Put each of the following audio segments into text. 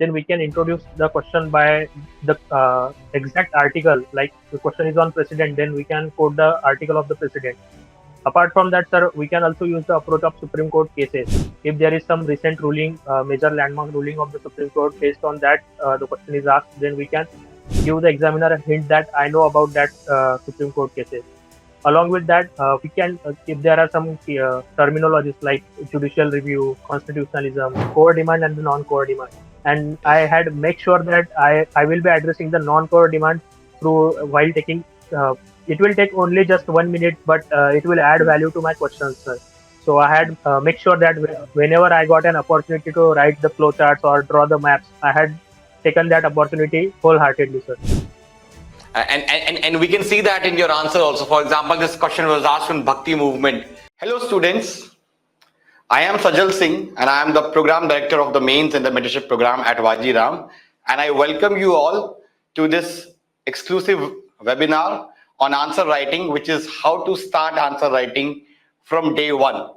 then we can introduce the question by the exact article. Like the question is on precedent, then we can quote the article of the precedent. Apart from that, sir, we can also use the approach of Supreme Court cases. If there is some recent ruling, major landmark ruling of the Supreme Court, based on that, the question is asked, then we can give the examiner a hint that I know about that Supreme Court cases. Along with that, we can, if there are some terminologies like judicial review, constitutionalism, core demand, and the non-core demand. And I had make sure that I will be addressing the non-core demand through while taking. It will take only just 1 minute, but it will add value to my questions, sir. So I had make sure that whenever I got an opportunity to write the flowcharts or draw the maps, I had taken that opportunity wholeheartedly, sir. And we can see that in your answer also. For example, this question was asked on Bhakti movement. Hello students, I am Sajal Singh and I am the program director of the Mains and the Mentorship program at Vajiram, and I welcome you all to this exclusive webinar on answer writing, which is how to start answer writing from day one.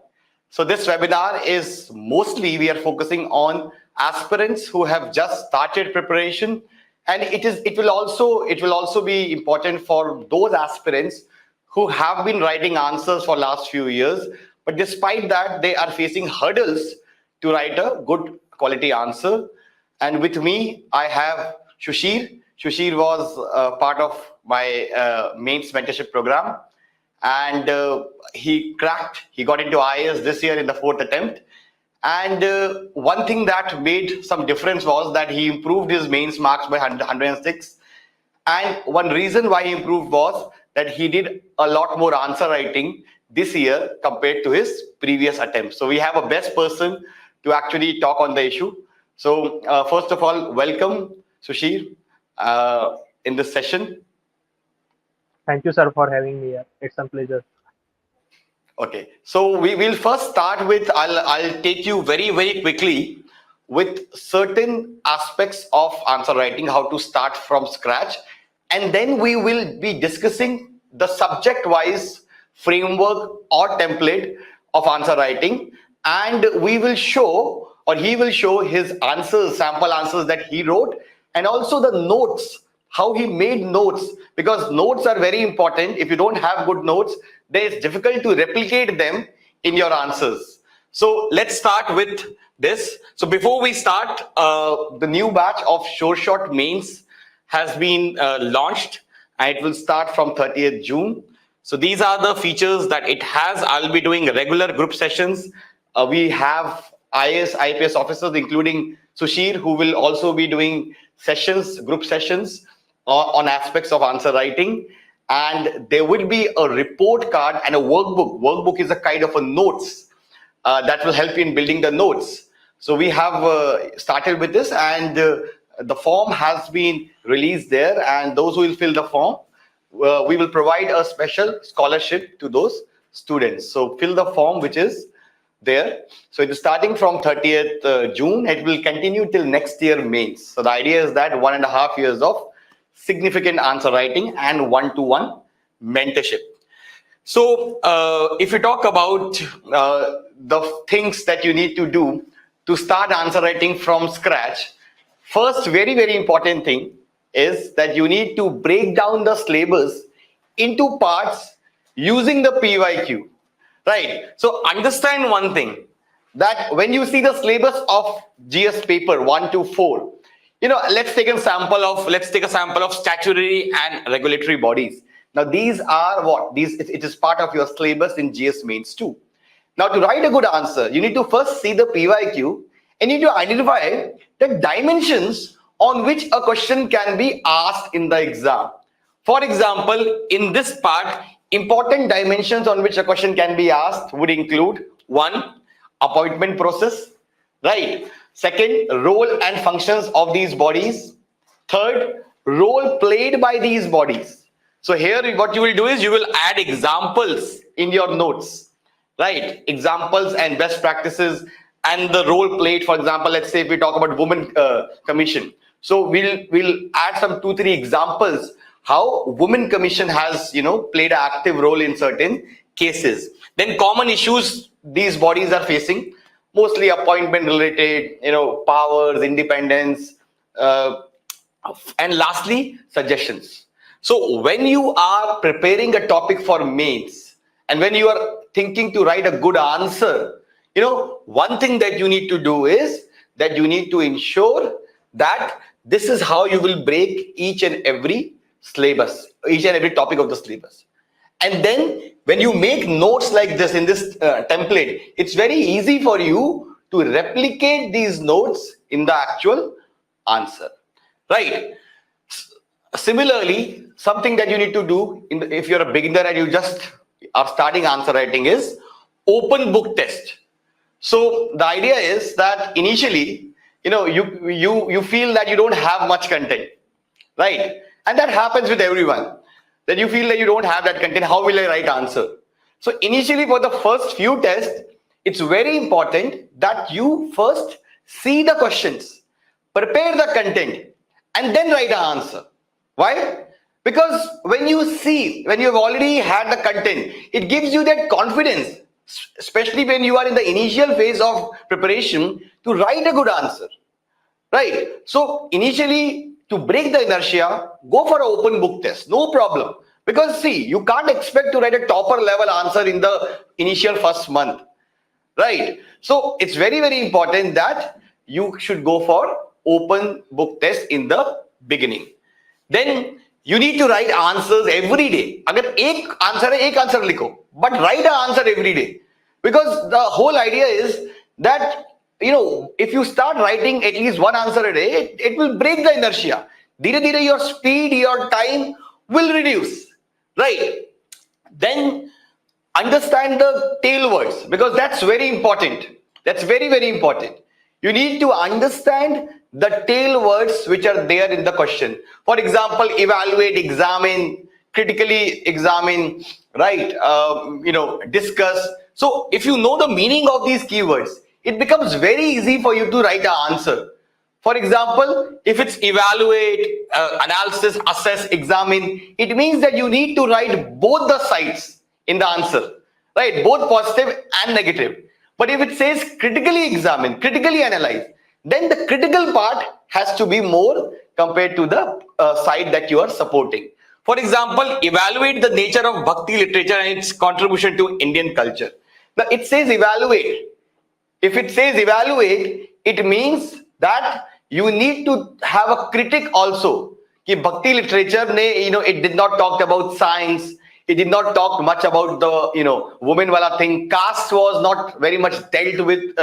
So this webinar is mostly we are focusing on aspirants who have just started preparation. And it will also be important for those aspirants who have been writing answers for last few years, but despite that they are facing hurdles to write a good quality answer. And with me I have Susheer. Susheer was part of my mains mentorship program, and he got into IAS this year in the 4th attempt. And one thing that made some difference was that he improved his mains marks by 106. And one reason why he improved was that he did a lot more answer writing this year compared to his previous attempts. So we have a best person to actually talk on the issue. So first of all, welcome Susheer in this session. Thank you, sir, for having me here. It's a pleasure. Okay, so we will first start with, I'll take you very quickly with certain aspects of answer writing, how to start from scratch, and then we will be discussing the subject wise framework or template of answer writing, and we will show, or he will show his answers, sample answers that he wrote, and also the notes, how he made notes, because notes are very important. If you don't have good notes, then it's difficult to replicate them in your answers. So let's start with this. So before we start, the new batch of Sure Shot Mains has been launched, and it will start from 30th June. So these are the features that it has. I'll be doing regular group sessions. We have IAS, IPS officers, including Susheer, who will also be doing sessions, group sessions on aspects of answer writing. And there will be a report card and a workbook. Workbook is a kind of a notes that will help you in building the notes. So we have started with this, and the form has been released there, and those who will fill the form, we will provide a special scholarship to those students. So fill the form which is there. So it is starting from 30th June. It will continue till next year mains. So the idea is that 1.5 years of significant answer writing and one-to-one mentorship. So if you talk about the things that you need to do to start answer writing from scratch, first very important thing is that you need to break down the syllabus into parts using the PYQ, right? So understand one thing, that when you see the syllabus of GS paper 1 to 4, let's take a sample of statutory and regulatory bodies. Now these are what? It is part of your syllabus in GS Mains 2. Now to write a good answer, you need to first see the PYQ and you need to identify the dimensions on which a question can be asked in the exam. For example, in this part, important dimensions on which a question can be asked would include 1, appointment process, right? 2nd, role and functions of these bodies. 3rd, role played by these bodies. So here what you will do is you will add examples in your notes, right? Examples and best practices and the role played. For example, let's say if we talk about women commission. So we'll add some 2-3 examples how women commission has played an active role in certain cases. Then common issues these bodies are facing. mostly appointment related, powers, independence, uh, and lastly, suggestions. So when you are preparing a topic for mains and when you are thinking to write a good answer, one thing that you need to do is that you need to ensure that this is how you will break each and every syllabus, each and every topic of the syllabus. And then when you make notes like this in this template, it's very easy for you to replicate these notes in the actual answer, right? Similarly, something that you need to do if you're a beginner and you just are starting answer writing is open book test. So the idea is that initially, you feel that you don't have much content, right? And that happens with everyone. That you feel that you don't have that content. How will I write answer? So initially, for the first few tests, it's very important that you first see the questions, prepare the content, and then write an answer. Why? Because when you've already had the content, it gives you that confidence, especially when you are in the initial phase of preparation, to write a good answer. Right. So initially, to break the inertia, go for an open book test. No problem. Because see, you can't expect to write a topper level answer in the initial first month. Right. So it's very, very important that you should go for open book test in the beginning. Then you need to write answers every day. अगर एक answer है, एक answer लिखो. But write an answer every day. Because the whole idea is that if you start writing at least one answer a day, it will break the inertia. Dhire dhire your speed, your time will reduce, right? Then understand the tail words, because that's very important. That's very, very important. You need to understand the tail words which are there in the question. For example, evaluate, examine, critically examine, right? Discuss. So if you know the meaning of these keywords, it becomes very easy for you to write an answer. For example, if it's evaluate, analysis, assess, examine, it means that you need to write both the sides in the answer, right? Both positive and negative. But if it says critically examine, critically analyze, then the critical part has to be more compared to the side that you are supporting. For example, evaluate the nature of Bhakti literature and its contribution to Indian culture. Now it says evaluate. If it says evaluate, it means that you need to have a critic also. Ki Bhakti literature, it did not talk about science. It did not talk much about the, woman wala thing. Caste was not very much dealt with,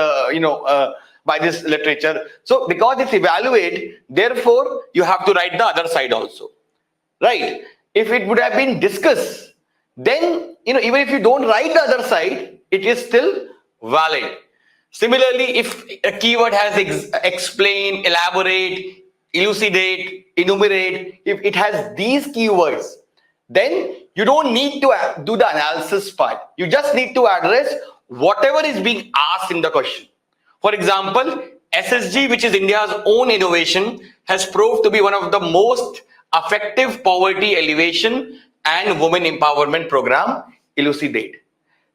by this literature. So because it's evaluate, therefore you have to write the other side also, right? If it would have been discuss, then, even if you don't write the other side, it is still valid. Similarly, if a keyword has explain, elaborate, elucidate, enumerate, if it has these keywords, then you don't need to do the analysis part. You just need to address whatever is being asked in the question. For example, SSG, which is India's own innovation, has proved to be one of the most effective poverty alleviation and women empowerment program. Elucidate.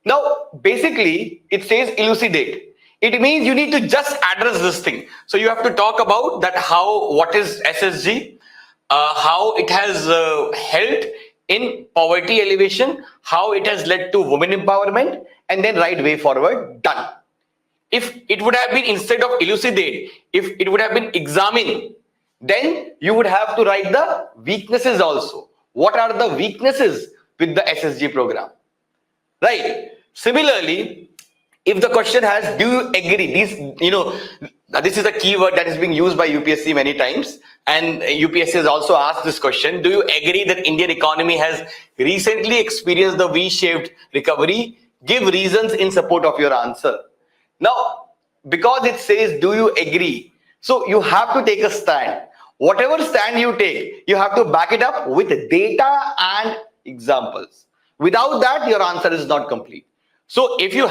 Now, basically, it says elucidate. It means you need to just address this thing. So you have to talk about that what is SSG, how it has helped in poverty alleviation, how it has led to women empowerment, and then write way forward, done. If it would have been, instead of elucidate, if it would have been examine, then you would have to write the weaknesses also. What are the weaknesses with the SSG program? Right. Similarly, if the question has, do you agree? This is a keyword that is being used by UPSC many times, and UPSC has also asked this question: do you agree that Indian economy has recently experienced the V-shaped recovery? Give reasons in support of your answer. Now, because it says, do you agree? So you have to take a stand. Whatever stand you take, you have to back it up with data and examples. Without that, your answer is not complete. So if you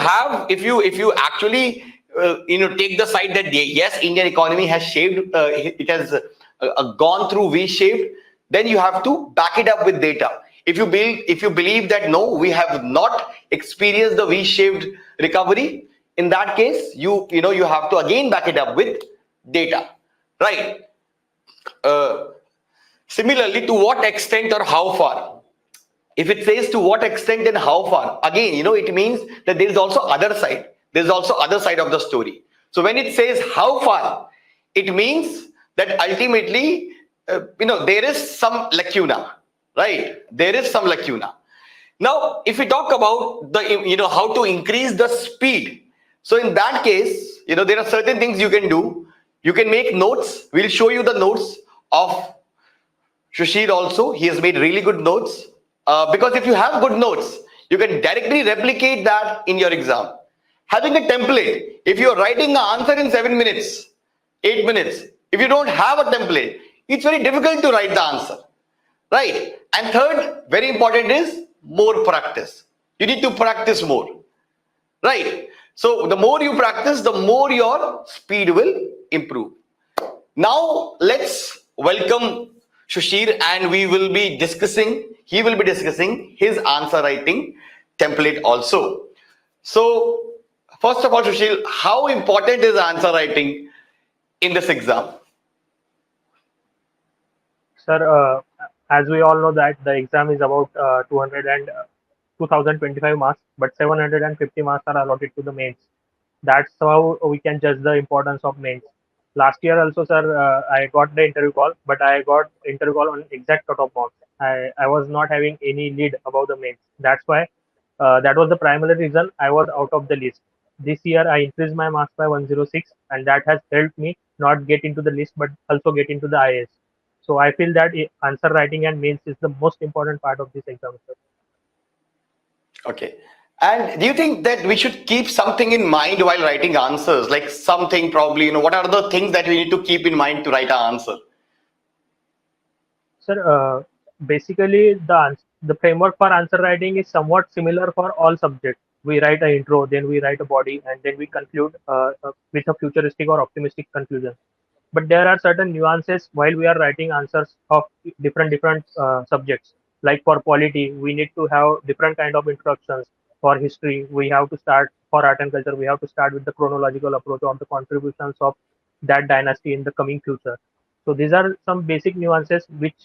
actually take the side that yes, Indian economy has shaped, it has gone through V-shaped, then you have to back it up with data. If you believe that no, we have not experienced the V-shaped recovery, In that case, you have to again back it up with data, right? Uh, Similarly, to what extent or how far? If it says to what extent and how far, again, it means that there is also other side. There's also other side of the story. So when it says how far, it means that ultimately, there is some lacuna, right? There is some lacuna. Now, if we talk about how to increase the speed, so in that case, there are certain things you can do. You can make notes. We'll show you the notes of Susheer also. He has made really good notes. Because if you have good notes, you can directly replicate that in your exam. Having a template, if you're writing an answer in 7 minutes, 8 minutes, if you don't have a template, it's very difficult to write the answer. Right? And third, very important is more practice. You need to practice more. Right? So the more you practice, the more your speed will improve. Now let's welcome Susheer, and he will be discussing his answer writing template also. So first of all, Susheer, how important is answer writing in this exam? Sir, as we all know that the exam is about 200 and 2025 marks, but 750 marks are allotted to the mains. That's how we can judge the importance of mains. Last year also, sir, I got the interview call, but I got interview call on exact cutoff marks. I was not having any lead about the mains. That's why that was the primary reason I was out of the list. This year I increased my marks by 106, and that has helped me not get into the list, but also get into the IAS. So I feel that answer writing and mains is the most important part of this exam, sir. Okay. And do you think that we should keep something in mind while writing answers? Like something probably, what are the things that we need to keep in mind to write an answer? Sir, basically the framework for answer writing is somewhat similar for all subjects. We write an intro, then we write a body, and then we conclude with a futuristic or optimistic conclusion. But there are certain nuances while we are writing answers of different subjects. Like for polity, we need to have different kind of introductions. For history, we have to start. For art and culture, we have to start with the chronological approach of the contributions of that dynasty in the coming future. So these are some basic nuances which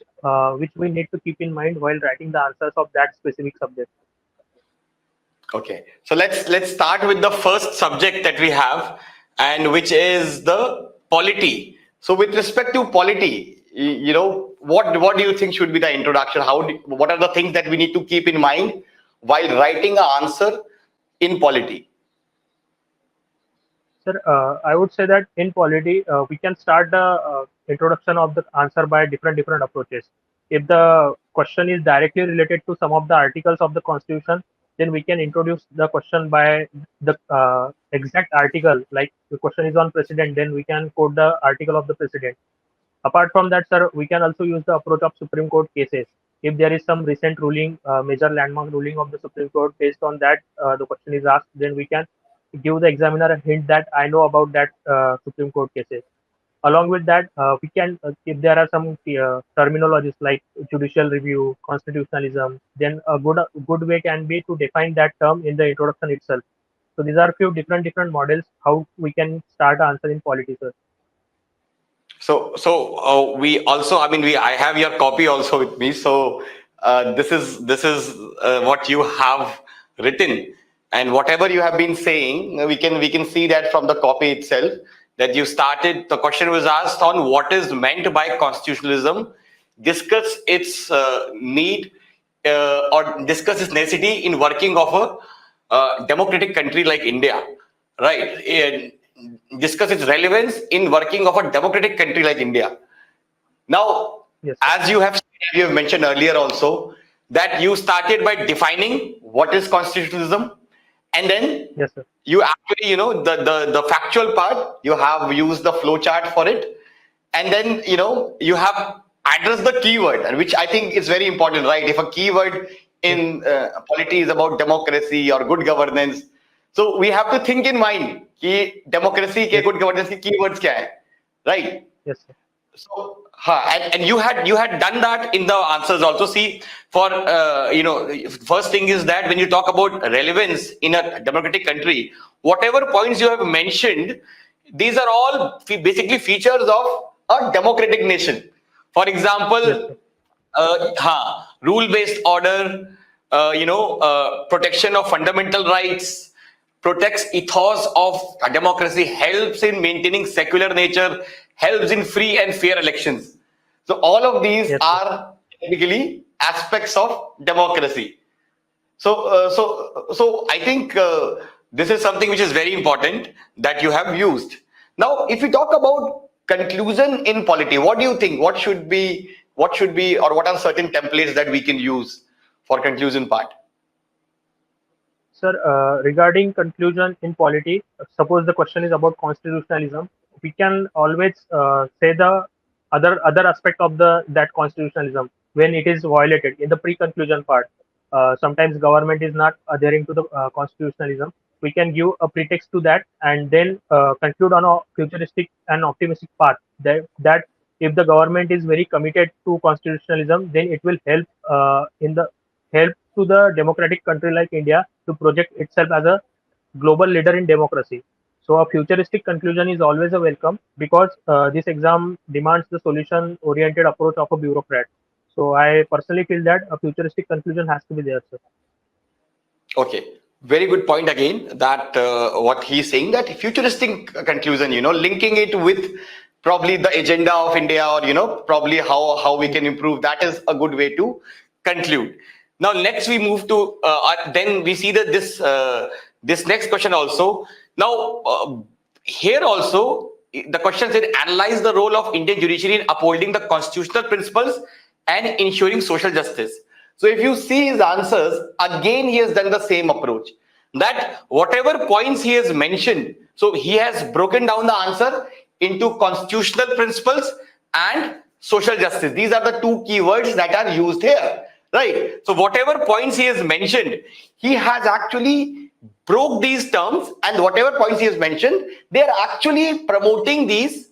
we need to keep in mind while writing the answers of that specific subject. Okay, so let's start with the first subject that we have, and which is the polity. So with respect to polity, what do you think should be the introduction? What are the things that we need to keep in mind while writing an answer in polity? Sir, I would say that in polity, we can start the introduction of the answer by different approaches. If the question is directly related to some of the articles of the Constitution, then we can introduce the question by the exact article. Like the question is on president, then we can quote the article of the president. Apart from that, sir, we can also use the approach of Supreme Court cases. If there is some recent ruling, major landmark ruling of the Supreme Court, based on that, the question is asked, then we can give the examiner a hint that I know about that Supreme Court cases. Along with that, we can, if there are some terminologies like judicial review, constitutionalism, then a good way can be to define that term in the introduction itself. So these are a few different models how we can start answering polity, sir. So we also, I have your copy also with me. So this is what you have written, and whatever you have been saying, we can see that from the copy itself that you started. The question was asked on what is meant by constitutionalism, discuss its need or discuss its necessity in working of a democratic country like India, right? And discuss its relevance in working of a democratic country like India. Now, Yes, sir. as you have mentioned earlier also, that you started by defining what is constitutionalism, and then Yes, sir. you actually, the factual part, you have used the flow chart for it, and then you have addressed the keyword, and which I think is very important, right? If a keyword Yes, in polity is about democracy or good governance, so we have to think in mind कि democracy के yes, good governance के keywords क्या है, right? yes, sir. So And you had done that in the answers also. See, for first thing is that when you talk about relevance in a democratic country, whatever points you have mentioned, these are all basically features of a democratic nation. For Yes, example, sir. rule-based order, protection of fundamental rights, protects ethos of democracy, helps in maintaining secular nature, helps in free and fair elections. So all of these Yes, sir. are technically aspects of democracy. So I think this is something which is very important that you have used. Now, if we talk about conclusion in polity, what do you think? Or what are certain templates that we can use for conclusion part? Sir, regarding conclusion in polity, suppose the question is about constitutionalism, we can always say the other aspect of the that constitutionalism when it is violated in the pre-conclusion part. Sometimes government is not adhering to the constitutionalism. We can give a pretext to that and then conclude on a futuristic and optimistic path. That if the government is very committed to constitutionalism, then it will help to the democratic country like India to project itself as a global leader in democracy. So a futuristic conclusion is always a welcome because this exam demands the solution-oriented approach of a bureaucrat. So I personally feel that a futuristic conclusion has to be there, sir. Okay, very good point again. That what he's saying, that futuristic conclusion, linking it with probably the agenda of India, or probably how we can improve. That is a good way to conclude. Now, next we move to then we see that this next question also. Now, here also the question said, analyze the role of Indian judiciary in upholding the constitutional principles and ensuring social justice. So if you see his answers, again he has done the same approach. That whatever points he has mentioned, so he has broken down the answer into constitutional principles and social justice. These are the two keywords that are used here, right? So whatever points he has mentioned, he has actually broke these terms, and whatever points he has mentioned, they are actually promoting these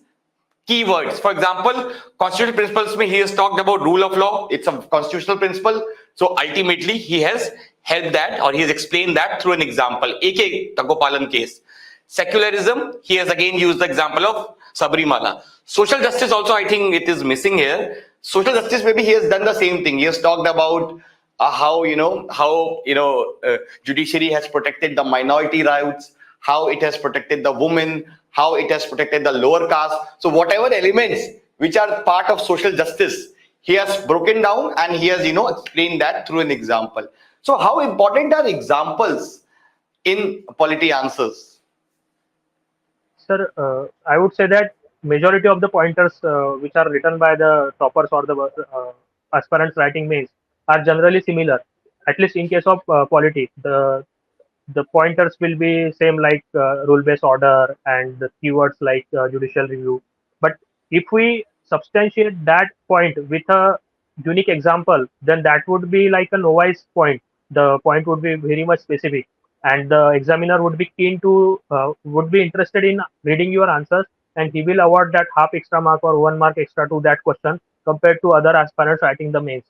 keywords. For example, constitutional principles, he has talked about rule of law. It's a constitutional principle. So ultimately, he has helped that, or he has explained that through an example. AK Tagopalan case. Secularism, he has again used the example of Sabrimala. Social justice also, I think it is missing here. Social justice, maybe he has done the same thing. He has talked about how judiciary has protected the minority rights, how it has protected the women, how it has protected the lower caste. So whatever elements which are part of social justice, he has broken down and he has explained that through an example. So how important are examples in polity answers? Sir, I would say that majority of the pointers which are written by the toppers or the aspirants writing mains are generally similar. At least in case of polity, the pointers will be same like rule-based order and the keywords like judicial review. But if we substantiate that point with a unique example, then that would be like a novice point. The point would be very much specific, and the examiner would be would be interested in reading your answers, and he will award that half extra mark or 1 mark extra to that question compared to other aspirants writing the mains.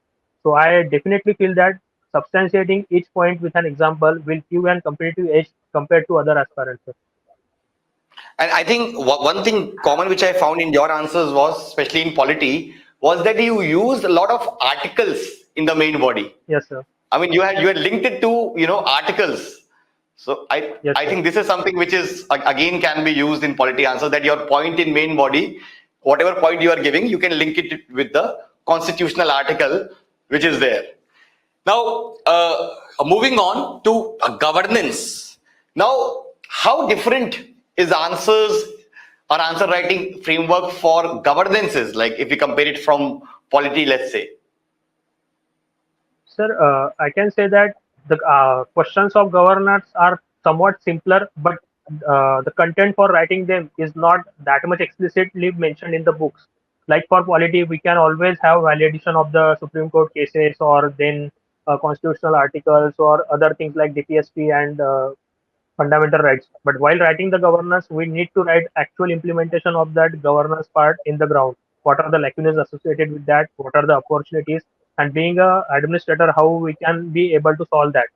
So I definitely feel that substantiating each point with an example will give an competitive edge compared to other aspirants. And I think one thing common which I found in your answers was, especially in polity, was that you used a lot of articles in the main body. Yes, sir. I mean, you had linked it to articles. So Yes, I sir. think this is something which is again can be used in polity answer, that your point in main body, whatever point you are giving, you can link it with the constitutional article which is there. Now, moving on to governance. Now, how different is answers or answer writing framework for governances? Like if we compare it from polity, let's say. Sir, I can say that the questions of governance are somewhat simpler, but the content for writing them is not that much explicitly mentioned in the books. Like for polity, we can always have validation of the Supreme Court cases or then constitutional articles or other things like DPSP and fundamental rights. But while writing the governance, we need to write actual implementation of that governance part in the ground. what are the lacunas associated with that, what are the opportunities, and being a administrator, how we can be able to solve that.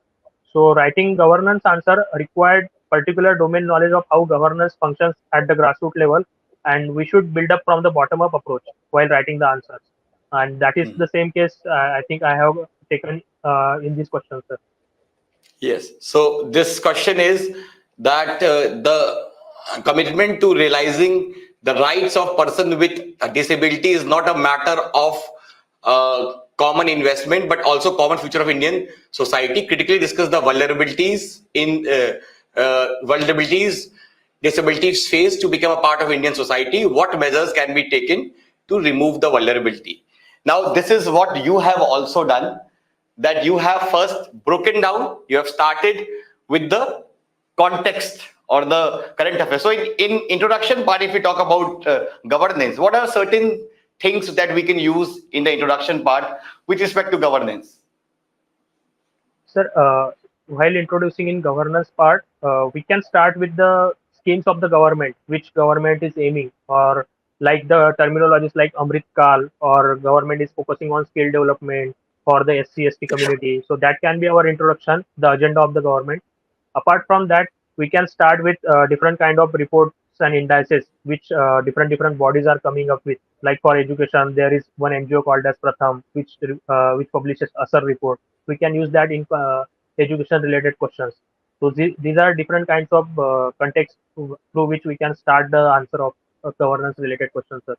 So writing governance answer required particular domain knowledge of how governance functions at the grassroots level, and we should build up from the bottom up approach while writing the answers. And that is the same case I think I have taken in this question, sir. Yes. So this question is that the commitment to realizing the rights of person with a disability is not a matter of common investment, but also common future of Indian society. Critically discuss the vulnerabilities disabilities face to become a part of Indian society. What measures can be taken to remove the vulnerability? Now, this is what you have also done, that you have first broken down, you have started with the context or the current affairs. So in introduction part, if we talk about governance, what are certain things that we can use in the introduction part with respect to governance? Sir, while introducing in governance part, we can start with the schemes of the government, which government is aiming, or like the terminologies like Amrit Kal, or government is focusing on skill development for the SC/ST community. So that can be our introduction, the agenda of the government. Apart from that, we can start with different kind of reports and indices which different bodies are coming up with. Like for education, there is one NGO called as Pratham, which publishes ASAR report. We can use that in education related questions. So these are different kinds of context through which we can start the answer of governance related questions, sir.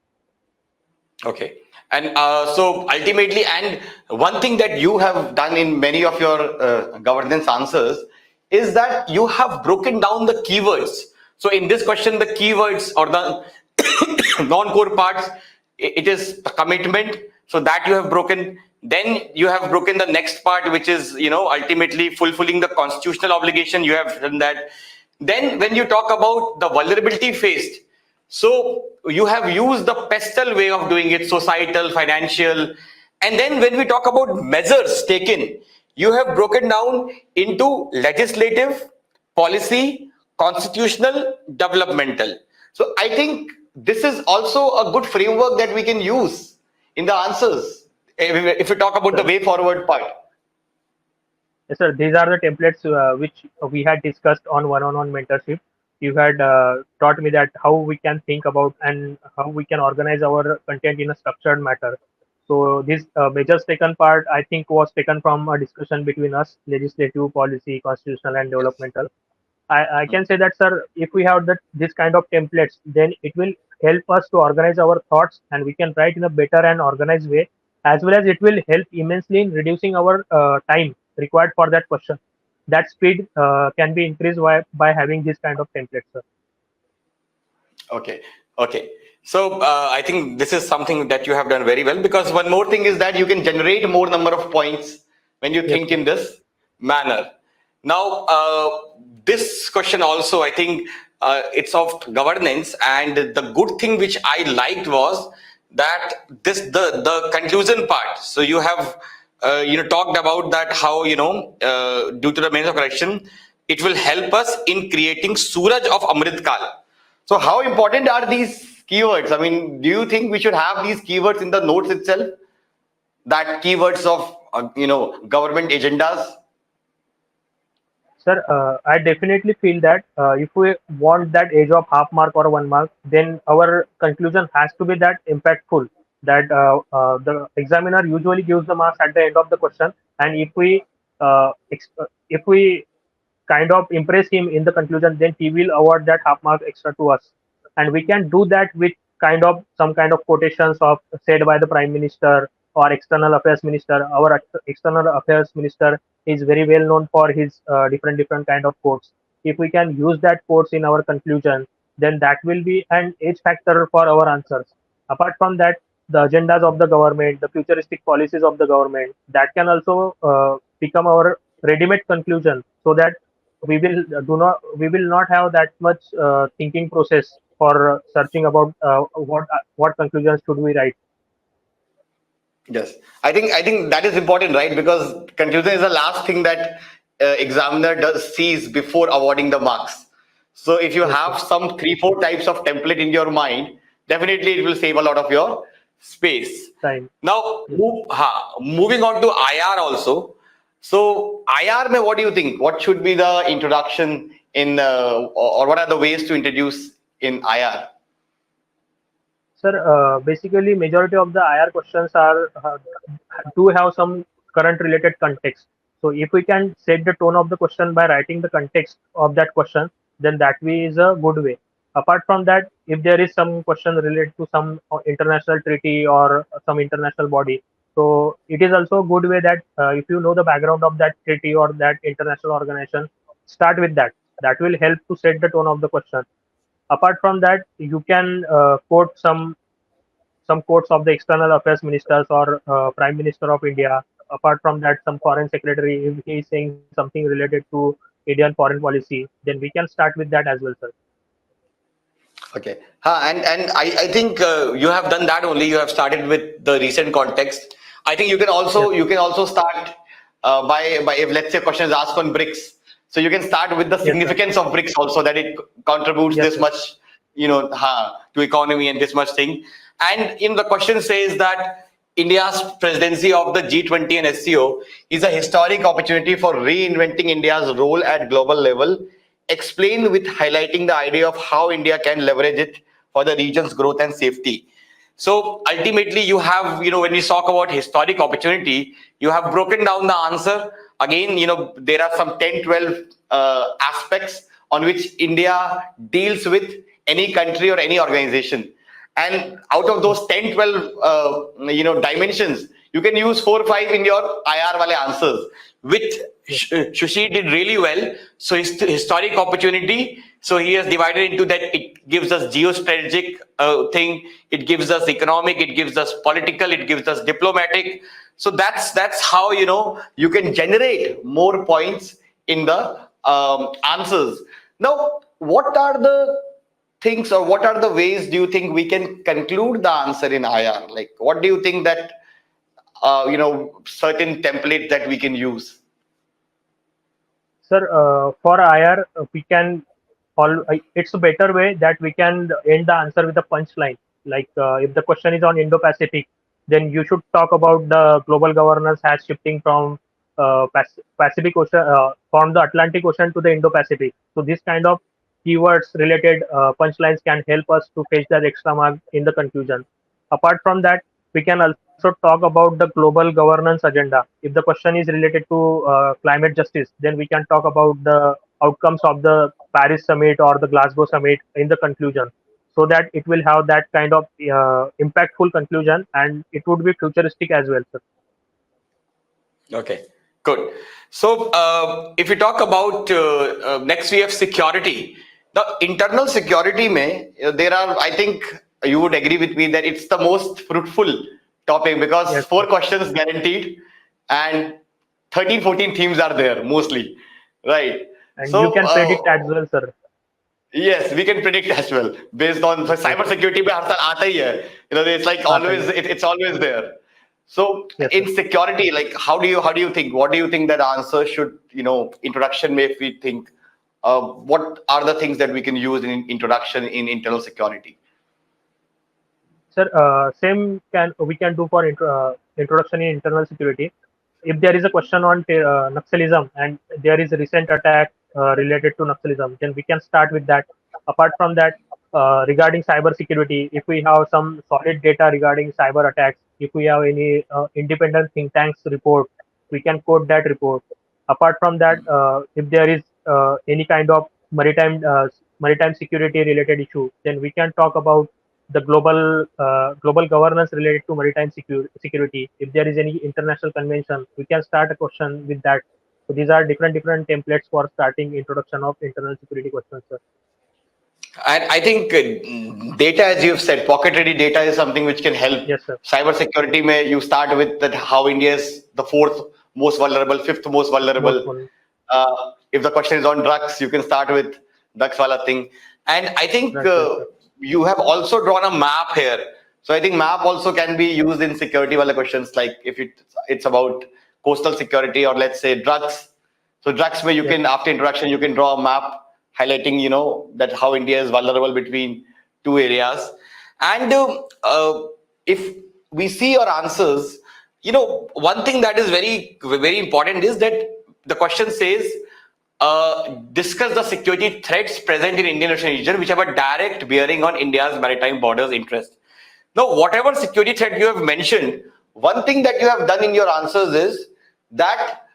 Okay. And so ultimately, and one thing that you have done in many of your governance answers is that you have broken down the keywords. So in this question, the keywords or the non-core parts, it is commitment. So that you have broken. Then you have broken the next part, which is, ultimately fulfilling the constitutional obligation. You have done that. Then when you talk about the vulnerability faced, so you have used the pestle way of doing it, societal, financial. And then when we talk about measures taken, you have broken down into legislative, policy, constitutional, developmental. So I think this is also a good framework that we can use in the answers if we talk about the way forward part. Yes, sir. These are the templates which we had discussed on one-on-one mentorship. You had taught me that how we can think about and how we can organize our content in a structured matter. So this measures taken part, I think, was taken from a discussion between us, legislative, policy, constitutional, and Yes. developmental. I can say that, sir, if we have this kind of templates, then it will help us to organize our thoughts and we can write in a better and organized way, as well as it will help immensely in reducing our time required for that question. That speed can be increased by having this kind of templates, sir. Okay. Okay. So I think this is something that you have done very well, because one more thing is that you can generate more number of points when you Yes, think sir. in this manner. Now, this question also, I think it's of governance, and the good thing which I liked was that the conclusion part. So you have talked about that how due to the means of correction, it will help us in creating Suraj of Amrit Kal. So how important are these keywords? I mean, do you think we should have these keywords in the notes itself? That keywords of government agendas. Sir, I definitely feel that if we want that age of half mark or 1 mark, then our conclusion has to be that impactful. That the examiner usually gives the marks at the end of the question, and if we kind of impress him in the conclusion, then he will award that half mark extra to us. And we can do that with some kind of quotations of said by the prime minister or external affairs minister. Our external affairs minister is very well known for his different kind of quotes. If we can use that quotes in our conclusion, then that will be an edge factor for our answers. Apart from that, the agendas of the government, the futuristic policies of the government, that can also become our ready-made conclusion, so that we will not have that much thinking process for searching about what conclusions should we write. Yes, I think that is important, right? Because conclusion is the last thing that examiner sees before awarding the marks. So if you Yes, sir. have some 3-4 types of template in your mind, definitely it will save a lot of your space. Time. Now, Yes. moving on to IR also. So IR, mein, what do you think? What should be the introduction in, or what are the ways to introduce in IR? Sir, basically, majority of the IR questions are do have some current related context. So if we can set the tone of the question by writing the context of that question, then that way is a good way. Apart from that, if there is some question related to some international treaty or some international body, so it is also a good way that if you know the background of that treaty or that international organization, start with that. That will help to set the tone of the question. Apart from that, you can quote some quotes of the external affairs ministers or prime minister of India. Apart from that, some foreign secretary, if he is saying something related to Indian foreign policy, then we can start with that as well, sir. Okay. And I think you have done that only. You have started with the recent context. I think Yes, you can also start by if let's say question is asked on BRICS. So you can start with the yes, sir. significance of BRICS also, that it contributes Yes, this yes, much, to economy and this much thing. And in the question says that India's presidency of the G20 and SCO is a historic opportunity for reinventing India's role at global level, explained with highlighting the idea of how India can leverage it for the region's growth and safety. So ultimately, you have, when we talk about historic opportunity, you have broken down the answer. Again, there are some 10, 12 aspects on which India deals with any country or any organization. And out of those 10, 12, dimensions, you can use 4 or 5 in your IR wale answers, which yes, Susheer did really well. So historic opportunity. So he has divided into that. It gives us geostrategic thing. It gives us economic. It gives us political. It gives us diplomatic. So that's how you can generate more points in the answers. Now, what are the things, or what are the ways do you think we can conclude the answer in IR? Like, what do you think that certain template that we can use? sir. For IR, we can it's a better way that we can end the answer with a punchline. Like if the question is on Indo-Pacific, then you should talk about the global governance has shifting from Pacific Ocean, from the Atlantic Ocean to the Indo-Pacific. So this kind of keywords related punchlines can help us to fetch that extra mark in the conclusion. Apart from that, we can also talk about the global governance agenda. If the question is related to climate justice, then we can talk about the outcomes of the Paris summit or the Glasgow summit in the conclusion, so that it will have that kind of impactful conclusion, and it would be futuristic as well, sir. Okay, good. So if we talk about next, we have security. The internal security may there are, I think you would agree with me that it's the most fruitful topic, because Yes, 4 sir. questions guaranteed and 13, 14 themes are there mostly, right? And you So can predict as well, sir. yes, we can predict as well based on, for Yes, yes, cyber security पे हर साल आता ही है. It's like आता ही always, है. it's always there. So Yes, in sir. security, like how do you think? What do you think that answer should, introduction may, if we think, what are the things that we can use in introduction in internal security? Sir, same can we can do for introduction in internal security. If there is a question on Naxalism and there is a recent attack related to Naxalism, then we can start with that. Apart from that, regarding cyber security, if we have some solid data regarding cyber attacks, if we have any independent think tanks report, we can quote that report. Apart from that, if there is any kind of maritime security related issue, then we can talk about the global governance related to maritime security. If there is any international convention, we can start a question with that. So these are different templates for starting introduction of internal security questions, sir. And I think data, as you've said, pocket ready data is something which can help. Yes, sir. Cyber security may you start with that, how India is the 4th most vulnerable, 5th most Most vulnerable. one. If the question is on drugs, you can start with drugs wala thing. And I think Yes, sir. you have also drawn a map here. So I think map also can be used in security wala questions, like if it's about coastal security or let's say drugs. So drugs where you Yes, can, after introduction, you can draw a map highlighting, that how India is vulnerable between 2 areas. And if we see your answers, one thing that is very, very important is that the question says, discuss the security threats present in Indian Ocean region which have a direct bearing on India's maritime borders interest. Now, whatever security threat you have mentioned, one thing that you have done in your answers is that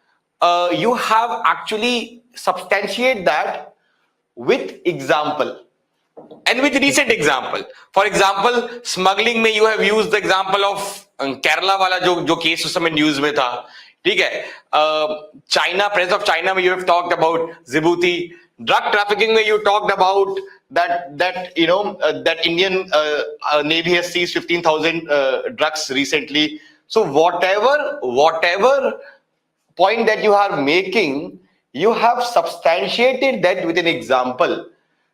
you have actually substantiate that with example and with recent example. For example, smuggling में you have used the example of Kerala वाला जो case उस समय news में था, ठीक है. China, presence of China में you have talked about Djibouti. Drug trafficking में you talked about that that Indian Navy has seized 15,000 drugs recently. So whatever point that you are making, you have substantiated that with an example.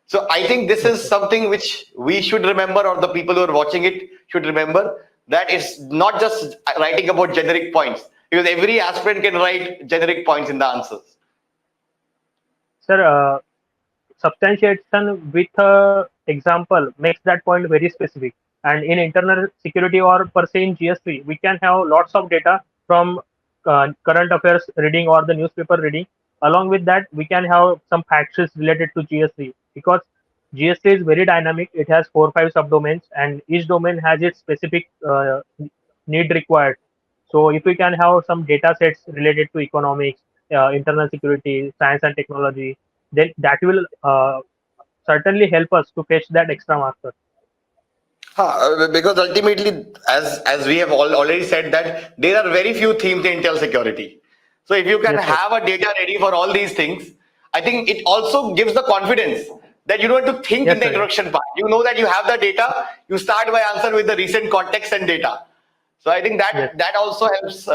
So I think this is something which we should remember, or the people who are watching it should remember, that it's not just writing about generic points, because every aspirant can write generic points in the answers. Sir, substantiation with a example makes that point very specific. And in internal security or per se in GS3, we can have lots of data from current affairs reading or the newspaper reading. Along with that, we can have some facts related to GS3, because GS3 is very dynamic. It has 4 or 5 subdomains, and each domain has its specific need required. So if we can have some data sets related to economics, internal security, science and technology, then that will certainly help us to fetch that extra marker. Because ultimately, as we have already said, that there are very few themes in intel security. So if you can have a data ready for all these things, I think it also gives the confidence that you don't have to think in the introduction part. You know that you have the data. You start by answer with the recent context and data. So I think that also helps.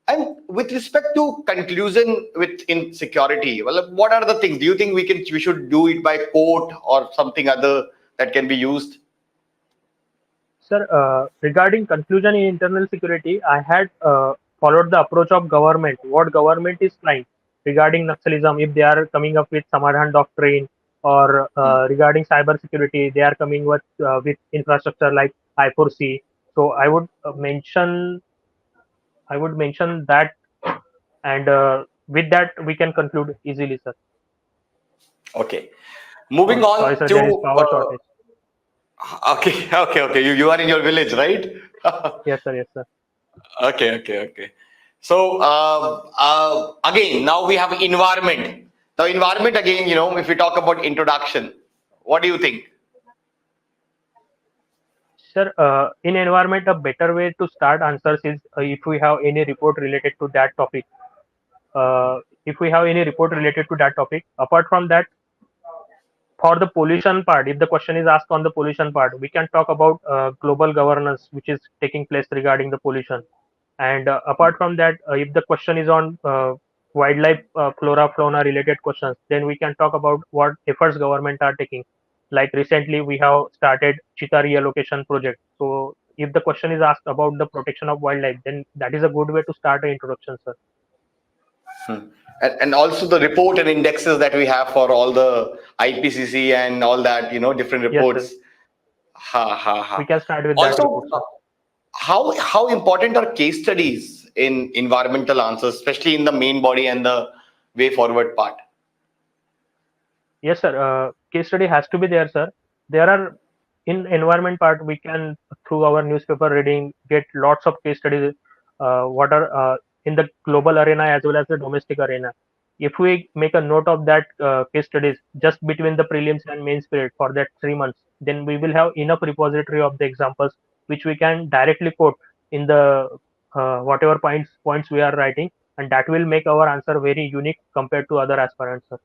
And with respect to conclusion in security, well, what are the things? Do you think we should do it by quote or something other that can be used? Sir, regarding conclusion in internal security, I had followed the approach of government. What government is trying regarding Naxalism, if they are coming up with Samadhan doctrine, or regarding cyber security, they are coming with infrastructure like I4C. So I would mention that, and with that we can conclude easily, sir. Okay, moving on. Sorry, sir, to there is power shortage. Okay. You are in your village, right? Yes, sir. Okay. So again, now we have environment. Now environment again, if we talk about introduction, what do you think? Sir, in environment, a better way to start answers is if we have any report related to that topic. Apart from that, for the pollution part, if the question is asked on the pollution part, we can talk about global governance, which is taking place regarding the pollution. And apart from that, if the question is on wildlife, flora, fauna related questions, then we can talk about what efforts government are taking. Like recently, we have started cheetah reallocation project. So if the question is asked about the protection of wildlife, then that is a good way to start an introduction, sir. And also the report and indexes that we have for all the IPCC and all that, different reports. Yes, we can start with also, that report, how important are case studies in environmental answers, especially in the main body and the way forward part? Yes, sir. Case study has to be there, sir. There are, in environment part, we can, through our newspaper reading, get lots of case studies what are in the global arena as well as the domestic arena. If we make a note of that case studies just between the prelims and mains period for that 3 months, then we will have enough repository of the examples which we can directly quote in the whatever points we are writing, and that will make our answer very unique compared to other aspirants, sir.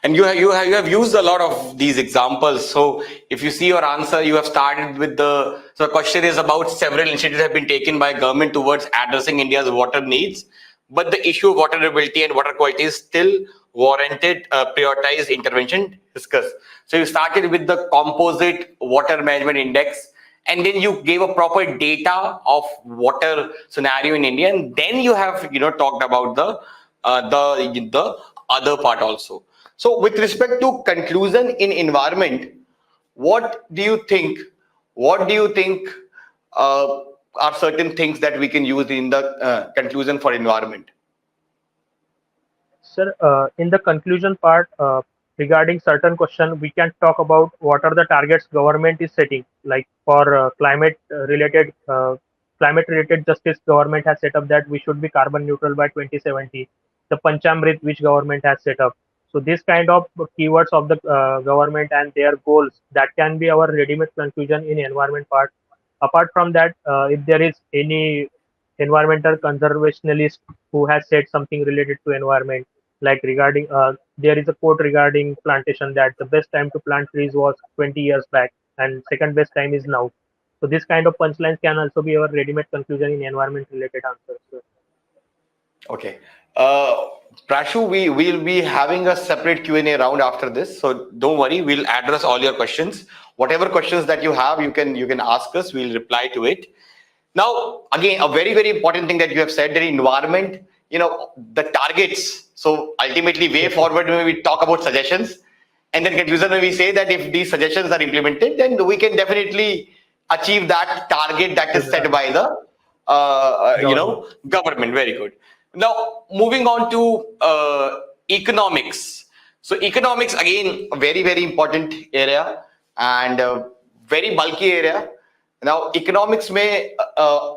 And you have used a lot of these examples. So if you see your answer, you have started with so the question is about several initiatives have been taken by government towards addressing India's water needs, but the issue of water availability and water quality is still warranted prioritized intervention discussed. So you started with the composite water management index, and then you gave a proper data of water scenario in India, and then you have talked about the other part also. So with respect to conclusion in environment, what do you think what do you think are certain things that we can use in the conclusion for environment? Sir, in the conclusion part, regarding certain question, we can talk about what are the targets government is setting. Like for climate related justice, government has set up that we should be carbon neutral by 2070. The Panchamrit which government has set up. So this kind of keywords of the government and their goals, that can be our ready-made conclusion in environment part. Apart from that, if there is any environmental conservationist who has said something related to environment, like regarding there is a quote regarding plantation that the best time to plant trees was 20 years back and second best time is now. So this kind of punchlines can also be our ready-made conclusion in environment related answers. So, Okay. Uh, Prashu, we will be having a separate Q&A round after this, so don't worry. We'll address all your questions. Whatever questions that you have, you can ask us. We'll reply to it. Now, again, a very important thing that you have said, that environment, the targets. So ultimately, way forward when we talk about suggestions, and then conclusion when we say that if these suggestions are implemented, then we can definitely achieve that target that is set by the government. government. Very good. Now, moving on to economics. So economics, again, a very important area and very bulky area. Now, economics may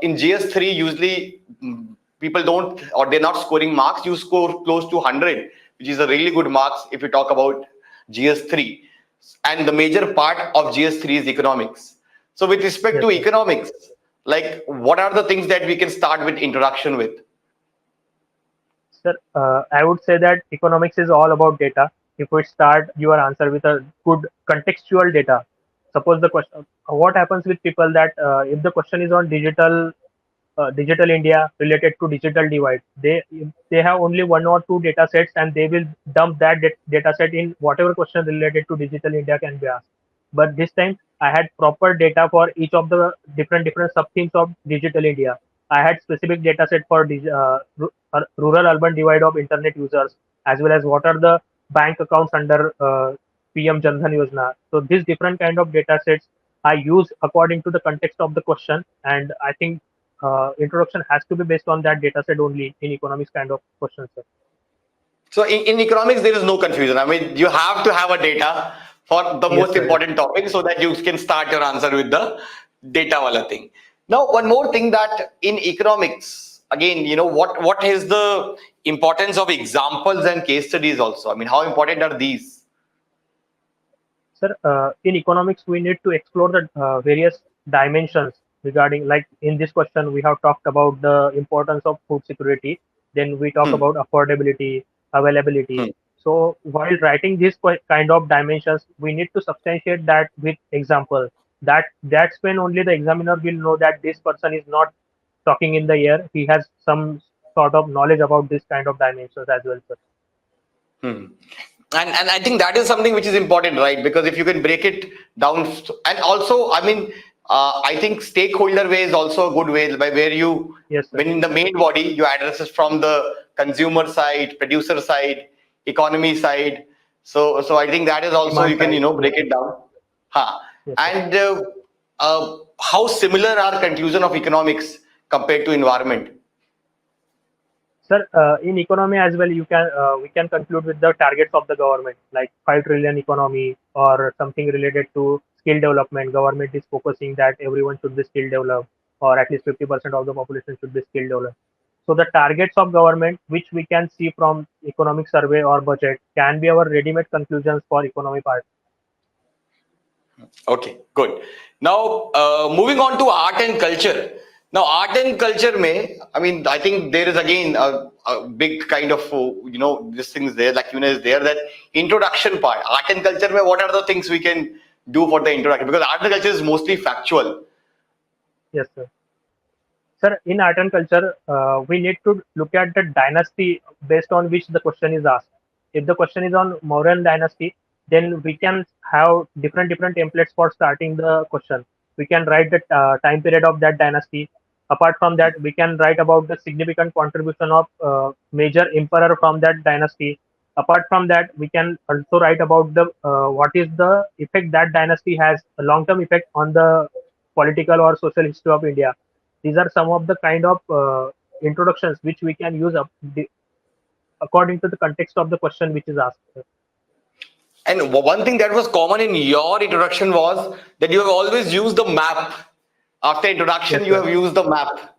in GS3 usually people don't, or they're not scoring marks. You score close to 100, which is a really good marks if you talk about GS3. And the major part of GS3 is economics. So with respect Yes, to sir. economics, like what are the things that we can start with introduction with? Sir, I would say that economics is all about data. If we start your answer with a good contextual data, suppose the question, what happens with people that if the question is on digital India related to digital divide, they have only one or two data sets and they will dump that data set in whatever question related to digital India can be asked. But this time I had proper data for each of the different sub themes of digital India. I had specific data set for rural urban divide of internet users, as well as what are the bank accounts under PM Jan Dhan Yojana. So these different kind of data sets I use according to the context of the question, and I think introduction has to be based on that data set only in economics kind of questions, sir. So in economics, there is no confusion. I mean, you have to have a data for the Yes, most sir. important topic so that you can start your answer with the data wala thing. Now, one more thing that in economics, again, what is the importance of examples and case studies also? I mean, how important are these? Sir, in economics, we need to explore the various dimensions regarding, like in this question, we have talked about the importance of food security. Then we talk Hmm. about affordability, availability. Hmm. So while writing these kind of dimensions, we need to substantiate that with example. That's when only the examiner will know that this person is not talking in the air. He has some sort of knowledge about this kind of dimensions as well, sir. Hmm. And I think that is something which is important, right? Because if you can break it down, and also, I mean, I think stakeholder way is also a good way by where you, Yes, sir. when in the main body, you address it from the consumer side, producer side, economy side. So I think that is also Demand you can side. Yes, break sir. it down. Huh. Yes, sir. And how similar are conclusion of economics compared to environment? Sir, in economy as well, we can conclude with the targets of the government, like 5 trillion economy or something related to skill development. Government is focusing that everyone should be skill developed, or at least 50% of the population should be skill developed. So the targets of government, which we can see from economic survey or budget, can be our ready-made conclusions for economy part. Okay, good. Now, moving on to art and culture. Now, art and culture may, I mean, I think there is again a big kind of, this thing is there, like, is there, that introduction part. Art and culture may, what are the things we can do for the introduction? Because art and culture is mostly factual. Yes, sir. Sir, in art and culture, we need to look at the dynasty based on which the question is asked. If the question is on Mauryan dynasty, then we can have different templates for starting the question. We can write the time period of that dynasty. Apart from that, we can write about the significant contribution of major emperor from that dynasty. Apart from that, we can also write about the what is the effect that dynasty has, a long-term effect on the political or social history of India. These are some of the kind of introductions which we can use according to the context of the question which is asked. And one thing that was common in your introduction was that you have always used the map. After introduction, Yes, you sir. have used the map,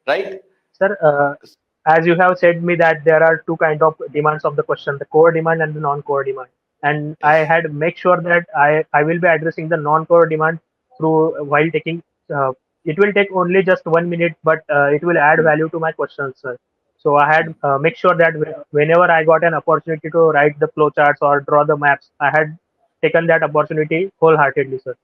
right? Sir, as you have said me that there are two kind of demands of the question, the core demand and the non-core demand. And I Yes. had make sure that I will be addressing the non-core demand through while taking, it will take only just 1 minute, but it will add value to my questions, sir. So I had make sure that whenever I got an opportunity to write the flowcharts or draw the maps, I had taken that opportunity wholeheartedly, sir.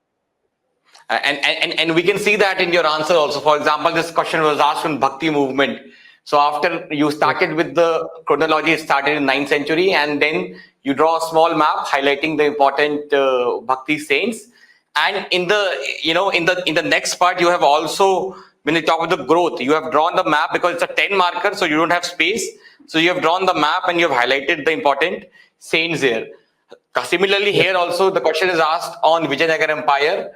And we can see that in your answer also. For example, this question was asked on Bhakti movement. So after you Yes, started with the chronology, it started in 9th century, and then you draw a small map highlighting the important Bhakti saints. And in the in the next part, you have also, when you talk about the growth, you have drawn the map because it's a 10 marker, so you don't have space. So you have drawn the map and you have highlighted the important saints here. Similarly, yes, here also the question is asked on Vijayanagar Empire,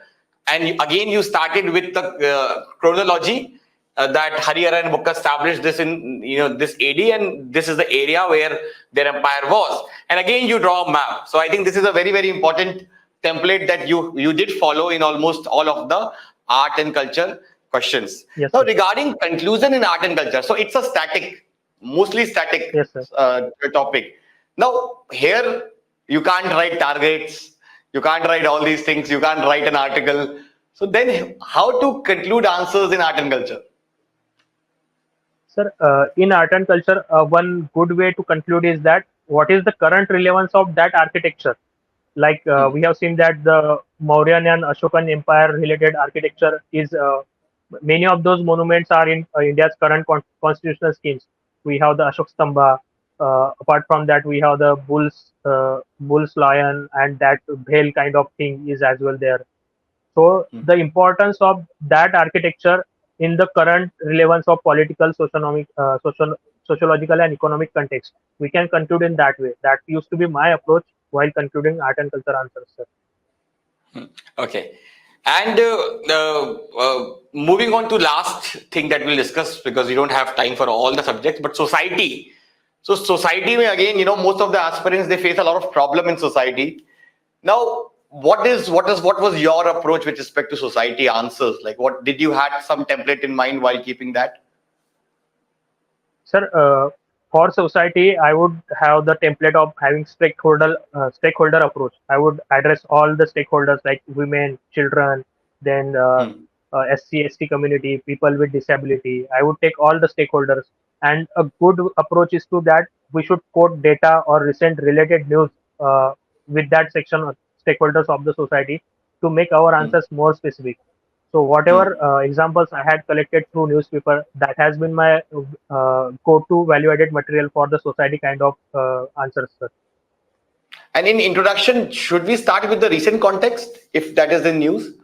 and again you started with the chronology that Hariharan book established this in this AD, and this is the area where their empire was. And again you draw a map. So I think this is a very important template that you did follow in almost all of the art and culture questions. yes, Now sir. regarding conclusion in art and culture, so it's a mostly static Yes, sir. topic. Now here you can't write targets, you can't write all these things, you can't write an article. So then how to conclude answers in art and culture? Sir, in art and culture, one good way to conclude is that what is the current relevance of that architecture? Like we have seen that the Mauryan and Ashokan Empire related architecture is many of those monuments are in India's current constitutional schemes. We have the Ashok Stamba. Apart from that, we have the bull's lion, and that bell kind of thing is as well there. So the importance of that architecture in the current relevance of political, sociological, and economic context, we can conclude in that way. That used to be my approach while concluding art and culture answers, sir. Okay. And moving on to last thing that we'll discuss, because we don't have time for all the subjects, but society. So society, again, most of the aspirants, they face a lot of problem in society. Now, what was your approach with respect to society answers? Like, what did you had some template in mind while keeping that? Sir, for society, I would have the template of having stakeholder approach. I would address all the stakeholders like women, children, then SC, ST community, people with disability. I would take all the stakeholders, and a good approach is to that we should quote data or recent related news with that section of stakeholders of the society to make our answers more specific. So whatever examples I had collected through newspaper, that has been my go-to value-added material for the society kind of answers, sir. And in introduction, should we start with the recent context if that is in news?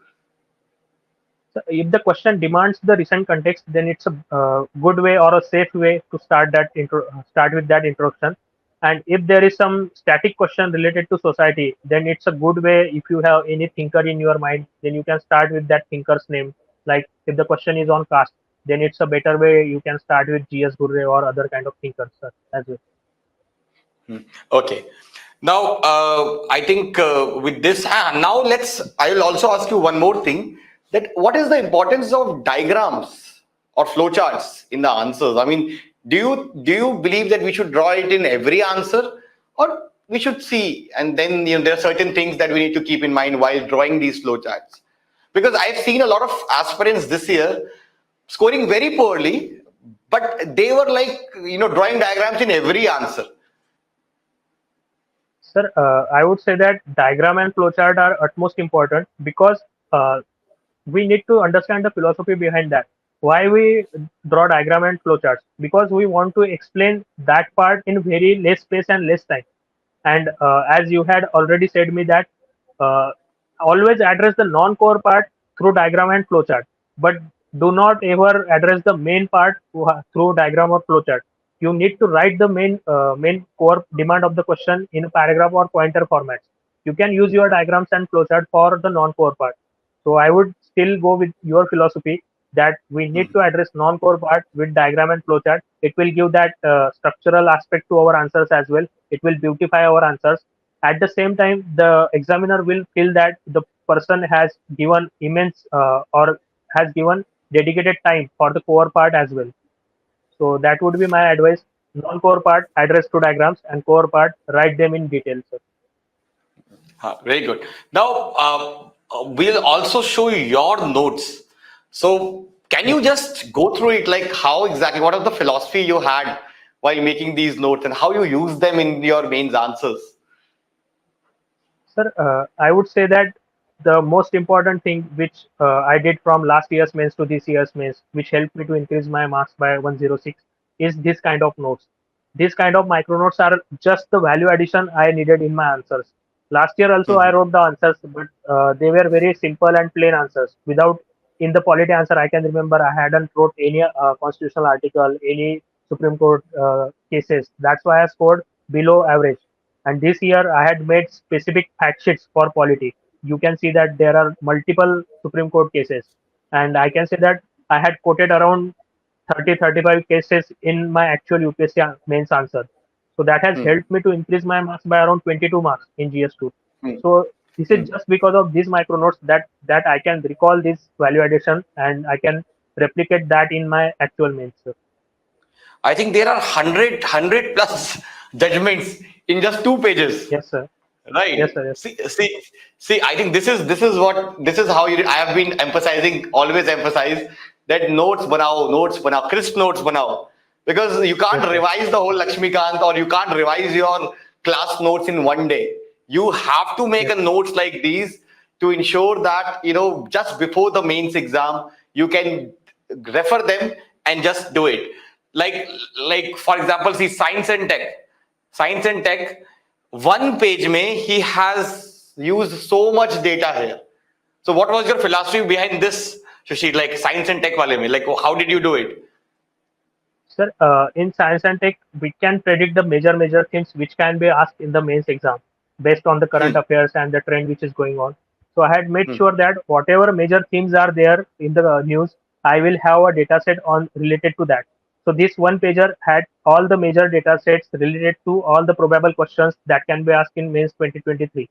So if the question demands the recent context, then it's a good way or a safe way to start with that introduction. And if there is some static question related to society, then it's a good way. If you have any thinker in your mind, then you can start with that thinker's name. Like if the question is on caste, then it's a better way. You can start with G.S. Ghurre or other kind of thinkers, sir, as well. Okay. Now, I think with this, now I will also ask you one more thing, that what is the importance of diagrams or flowcharts in the answers? I mean, do you believe that we should draw it in every answer, or we should see, and then there are certain things that we need to keep in mind while drawing these flowcharts? Because I've seen a lot of aspirants this year scoring very poorly, but they were like drawing diagrams in every answer. Sir, I would say that diagram and flowchart are utmost important because uh, we need to understand the philosophy behind that. Why we draw diagram and flowcharts? Because we want to explain that part in very less space and less time. And as you had already said me that uh, always address the non-core part through diagram and flowchart, but do not ever address the main part through diagram or flowchart. You need to write the main core demand of the question in a paragraph or pointer formats. You can use your diagrams and flowchart for the non-core part. So I would still go with your philosophy that we need to address non-core part with diagram and flowchart, it will give that structural aspect to our answers as well. It will beautify our answers. At the same time, the examiner will feel that the person has given immense or has given dedicated time for the core part as well. So that would be my advice. Non-core part address to diagrams, and core part write them in detail, sir. Very good. Now, we'll also show you your notes. So, can you just go through it, like how exactly, what is the philosophy you had while making these notes and how you use them in your mains answers? Sir, I would say that the most important thing which I did from last year's mains to this year's mains, which helped me to increase my marks by 106, is this kind of notes. These kind of micro notes are just the value addition I needed in my answers. Last year also I Mhm. wrote the answers, but they were very simple and plain answers. Without in the polity answer, I can remember I hadn't wrote any constitutional article, any Supreme Court cases. That's why I scored below average. And this year I had made specific fact sheets for polity. You can see that there are multiple Supreme Court cases, and I can say that I had quoted around 30-35 cases in my actual UPSC mains answer. So that has Hmm. helped me to increase my marks by around 22 marks in GS2. Hmm. So this Hmm. is just because of these micro notes that I can recall this value addition and I can replicate that in my actual mains. I think there are 100 plus judgments in just 2 pages. Yes, sir. Yes, Right. sir. Yes. See. I think this is how I have been emphasizing. Always emphasize that notes banao, crisp notes banao, because you can't Yes, sir. revise the whole Lakshmikant or you can't revise your class notes in one day. You have to make Yes. a notes like these to ensure that just before the mains exam you can refer them and just do it. Like for example, see science and tech, one page mein he has used so much data here. So what was your philosophy behind this, Sushir? Like science and tech wale mein, like how did you do it? Sir, in science and tech, we can predict the major things which can be asked in the mains exam based on the current Hmm. affairs and the trend which is going on. So I had made Hmm. sure that whatever major themes are there in the news, I will have a data set on related to that. So this one pager had all the major data sets related to all the probable questions that can be asked in mains 2023.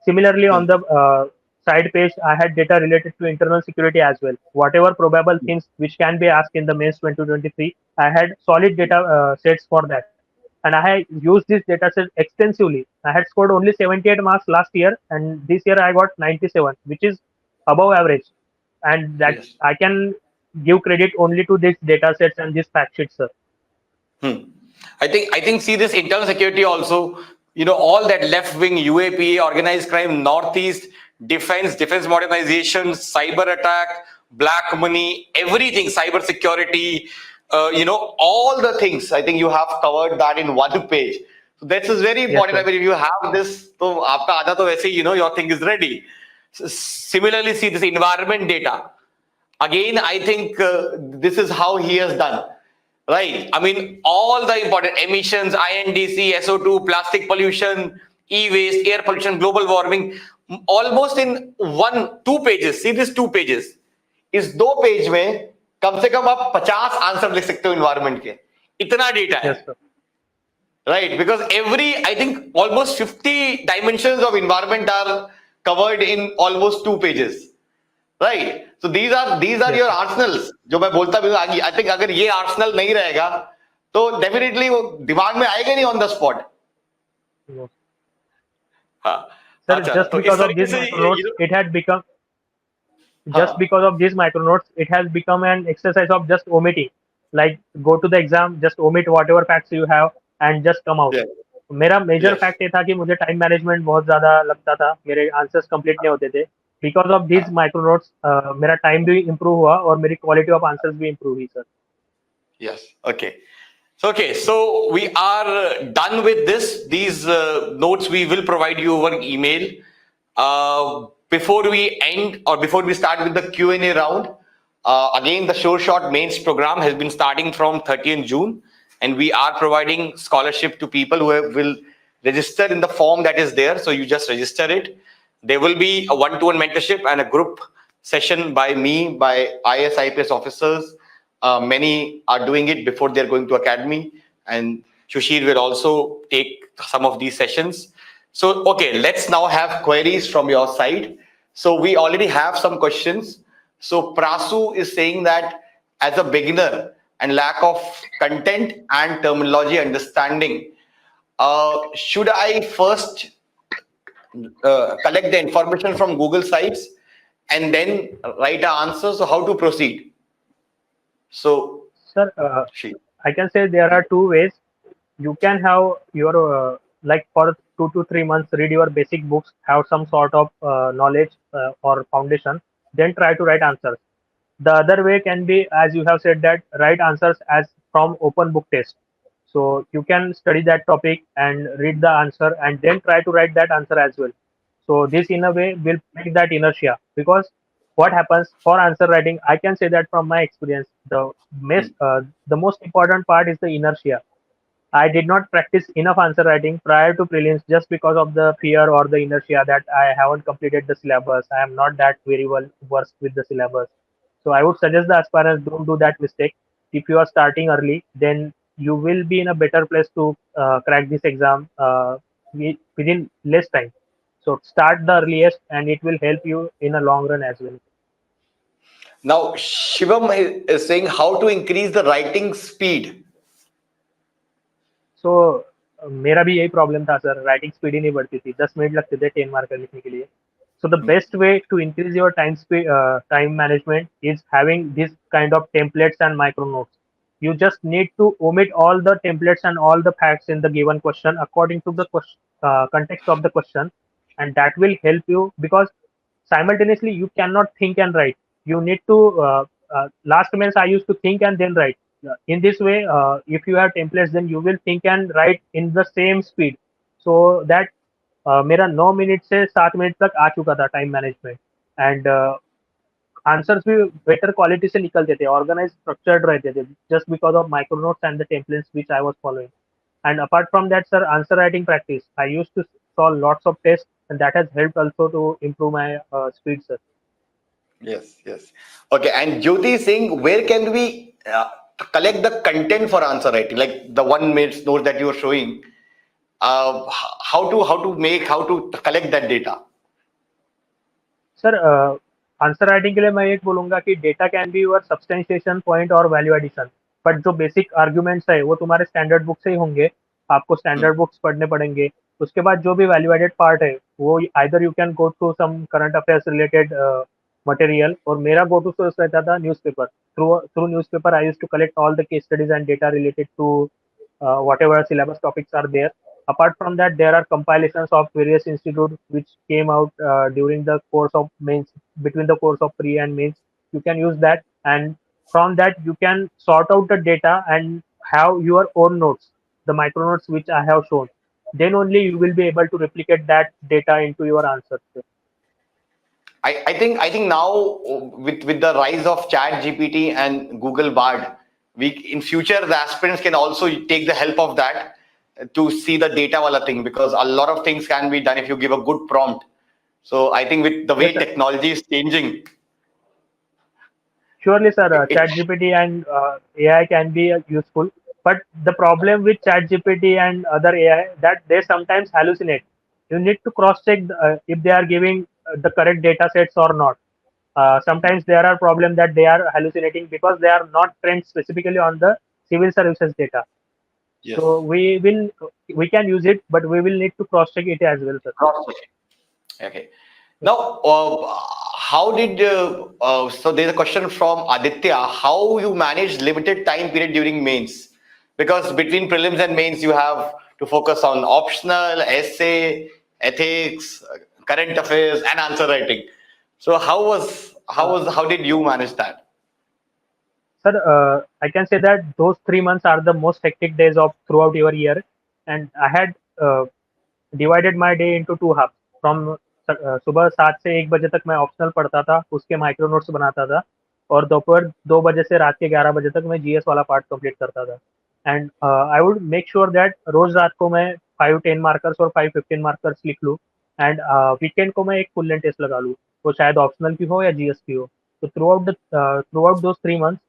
Similarly, on Hmm. the side page, I had data related to internal security as well. Whatever probable things which can be asked in the mains 2023, I had solid data sets for that. And I had used this data set extensively. I had scored only 78 marks last year, and this year I got 97, which is above average. And that Yes. I can give credit only to these data sets and these fact sheets, sir. Hmm. I think see this internal security also, all that left wing UAPA, organized crime, northeast, defense modernization, cyber attack, black money, everything, cyber security, all the things. I think you have covered that in one page. So that is very Yes, important. I sir. mean, if you have this, so आपका आधा तो वैसे your thing is ready. Similarly, see this environment data. Again, I think this is how he has done. Right. I mean, all the important emissions, INDC, SO2, plastic pollution, e-waste, air pollution, global warming, almost in 2 pages. See this 2 pages. इस 2 page में कम से कम आप 50 answer लिख सकते हो environment के. इतना data है. Yes, sir. Right, because I think almost 50 dimensions of environment are covered in almost 2 pages. Right. So these are Yes, your sir. arsenals. जो मैं बोलता भी हूँ आगे, I think अगर ये arsenal नहीं रहेगा तो definitely वो दिमाग में आएगा नहीं on the spot. Yes. हाँ. Sir, अच्छा, just तो because इस of तरीके these से micro notes, it had become just हाँ. because of these micronotes, it has become an exercise of just omitting. Like go to the exam, just omit whatever facts you have and just come out. Yes. मेरा major Yes. Fact ये था कि मुझे time management बहुत ज्यादा लगता था, मेरे आंसर्स कंप्लीट नहीं होते थे. बिकॉज ऑफ दीज हाँ. माइक्रो नोट्स मेरा टाइम भी इम्प्रूव हुआ और मेरी क्वालिटी ऑफ आंसर्स भी इम्प्रूव हुई sir. Yes. Okay. So we are done with this. These notes we will provide you over email. Before we end or before we start with the Q&A round, again the Sure Shot Mains program has been starting from 30th June, and we are providing scholarship to people who will register in the form that is there. So you just register it. There will be a one-to-one mentorship and a group session by me, by IAS IPS officers. Many are doing it before they're going to academy, and Susheer will also take some of these sessions. So, okay, let's now have queries from your side. So, we already have some questions. So, Prasu is saying that as a beginner and lack of content and terminology understanding, should I first collect the information from Google sites and then write an answer? So, how to proceed? So, Sir, she. I can say there are two ways. You can have your like for 2 to 3 months read your basic books, have some sort of knowledge or foundation, then try to write answers. The other way can be, as you have said, that write answers as from open book test. So you can study that topic and read the answer and then try to write that answer as well. So this in a way will make that inertia, because what happens for answer writing, I can say that from my experience, the most important part is the inertia. I did not practice enough answer writing prior to prelims just because of the fear or the inertia that I haven't completed the syllabus. I am not that very well versed with the syllabus. So I would suggest the aspirants don't do that mistake. If you are starting early, then you will be in a better place to crack this exam within less time. So start the earliest, and it will help you in a long run as well. Now, Shivam is saying how to increase the writing speed. सो मेरा भी यही problem था sir, writing speed ही नहीं बढ़ती थी, 10 minute लगते थे 10 marker लिखने के लिए. So the best way to increase your time management is having this kind of templates and micro notes. You just need to omit all the templates and all the facts in the given question according to the context of the question, and that will help you, because simultaneously you cannot think and write. You need to last months I used to think and then write. In this way, if you have templates, then you will think and write in the same speed, so that मेरा 9 minute से 7 minute तक आ चुका था time management. And answers भी better quality से निकलते थे, organise structured रहते थे, just because of micro notes and the templates which I was following. And apart from that, sir, answer writing practice, I used to solve lots of tests, and that has helped also to improve my speed, sir. Yes, yes. Okay, and Jyoti is saying, where can we collect the content for answer writing, like the 1 minute note that you are showing? How to collect that data? Sir answer writing के लिए मैं एक बोलूंगा कि data can be your substantiation point और value addition, but जो basic arguments है वो तुम्हारे स्टैंडर्ड बुक से ही होंगे. आपको स्टैंडर्ड बुक्स पढ़ने पड़ेंगे. उसके बाद जो भी वैल्यू एडेड पार्ट है वो either you can go to some current affairs related material, और मेरा गो टू सोर्स रहता था newspaper. Through newspaper I used to collect all the case studies and data related to whatever syllabus topics are there. Apart from that, there are compilations of various institutes which came out during the course of mains, between the course of pre and mains. You can use that, and from that you can sort out the data and have your own notes, the micro notes which I have shown. Then only you will be able to replicate that data into your answers. I think now with the rise of Chat GPT and Google Bard, we in future the aspirants can also take the help of that to see the data wala thing, because a lot of things can be done if you give a good prompt. So I think with the way Yes, sir. technology is changing, Surely, sir, it ChatGPT and AI can be useful, but the problem with ChatGPT and other AI that they sometimes hallucinate. You need to cross-check if they are giving the correct data sets or not. Sometimes there are problems that they are hallucinating because they are not trained specifically on the civil services data. yes. So we can use it, but we will need to cross-check it as well, sir. Okay. Now, how did so there's a question from Aditya, how you manage limited time period during mains? Because between prelims and mains, you have to focus on optional, essay, ethics, current affairs, and answer writing. So how did you manage that? Sir, I can say that those 3 months are the most hectic days of throughout your year, and I had divided my day into two halves. From सुबह 7 से 1 बजे तक मैं optional पढ़ता था, उसके micro notes बनाता था, और दोपहर 2 बजे से रात के 11 बजे तक मैं जीएस वाला पार्ट कंप्लीट करता था. And I would make sure that रोज रात को मैं 5 10 मार्कर्स और 5 15 मार्कर्स लिख लूँ, एंड वीकेंड को मैं एक फुल लेंथ टेस्ट लगा लूँ. वो शायद ऑप्शनल की हो या जीएस की हो. So throughout those 3 months,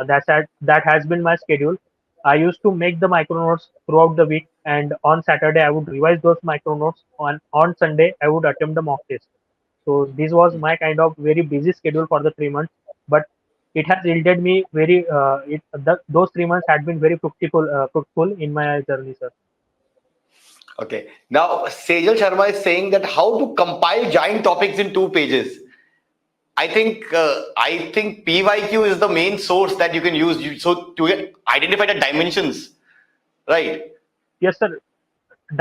that has been my schedule. I used to make the micro notes throughout the week, and on Saturday I would revise those micro notes. On Sunday I would attempt the mock test. So this was my kind of very busy schedule for the 3 months, but it has yielded me those 3 months had been very fruitful in my journey, sir. Okay. Now, Sejal Sharma is saying that how to compile giant topics in 2 pages. I think PYQ is the main source that you can use. So to identify the dimensions, right? Yes, sir.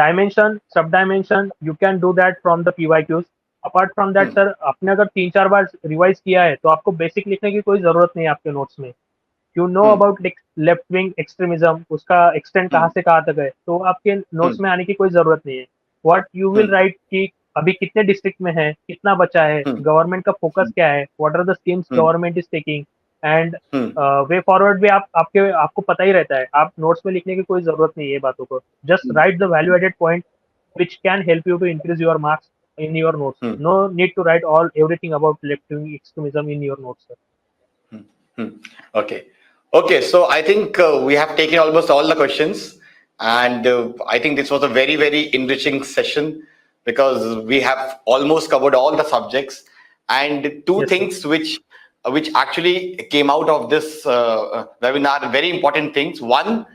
Dimension, subdimension, you can do that from the PYQs. Apart from that, Hmm. Sir आपने अगर 3-4 बार revise किया है तो आपको basic लिखने की कोई जरूरत नहीं है आपके नोट्स में. You know Hmm. About left wing extremism, उसका एक्सटेंड कहाँ Hmm. से कहाँ तक है, तो आपके Hmm. नोट्स में आने की कोई जरूरत नहीं है. What you will Hmm. Right कि अभी कितने डिस्ट्रिक्ट में है, कितना बचा है, Hmm. गवर्नमेंट का फोकस क्या है, what are the schemes Hmm. Government is taking, and Hmm. Way forward भी आपको पता ही रहता है. आप नोट्स में लिखने की कोई जरूरत नहीं है ये बातों को. Just Hmm. Write the value added point which can help you to increase your marks in your notes. Hmm. No need to write everything about left wing extremism in your notes, sir. Hmm. Hmm. Okay. Okay. So I think we have taken almost all the questions, and I think this was a very, very enriching session because we have almost covered all the subjects. And two Yes, sir. things which actually came out of this webinar, very important things. One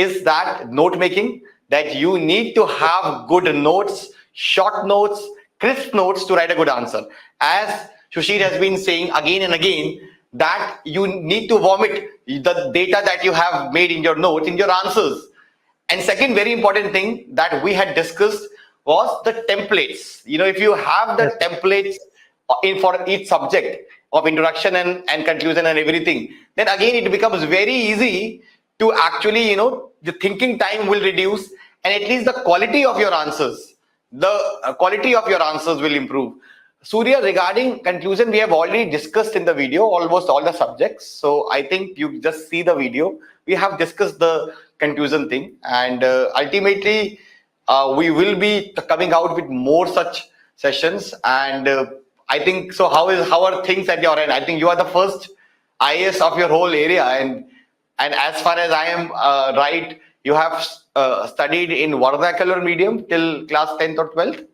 is that note making, that you need to have good notes, short notes, crisp notes to write a good answer. As Susheer has been saying again and again, that you need to vomit the data that you have made in your notes in your answers. And second very important thing that we had discussed was the templates. If you have the Yes, sir. templates in for each subject of introduction and conclusion and everything, then again it becomes very easy to actually, the thinking time will reduce, and at least the quality of your answers, will improve. Surya, regarding conclusion, we have already discussed in the video almost all the subjects. So I think you just see the video. We have discussed the conclusion thing, and ultimately, we will be coming out with more such sessions. And I think so. How are things at your end? I think you are the first IAS of your whole area, and as far as I am right, you have studied in vernacular medium till class 10th or 12th,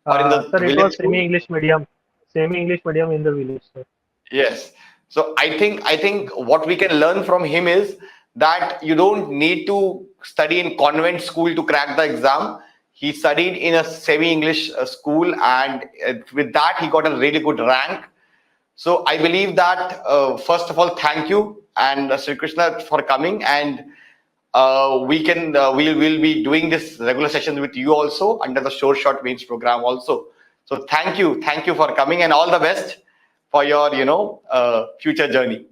or in the Sir, it village was school. semi English medium in the village, sir. Yes. So I think what we can learn from him is that you don't need to study in convent school to crack the exam. He studied in a semi-English school, and with that he got a really good rank. So I believe that first of all, thank you and Sri Krishna for coming, and we'll be doing this regular sessions with you also under the short mains program also. So thank you for coming, and all the best for your future journey.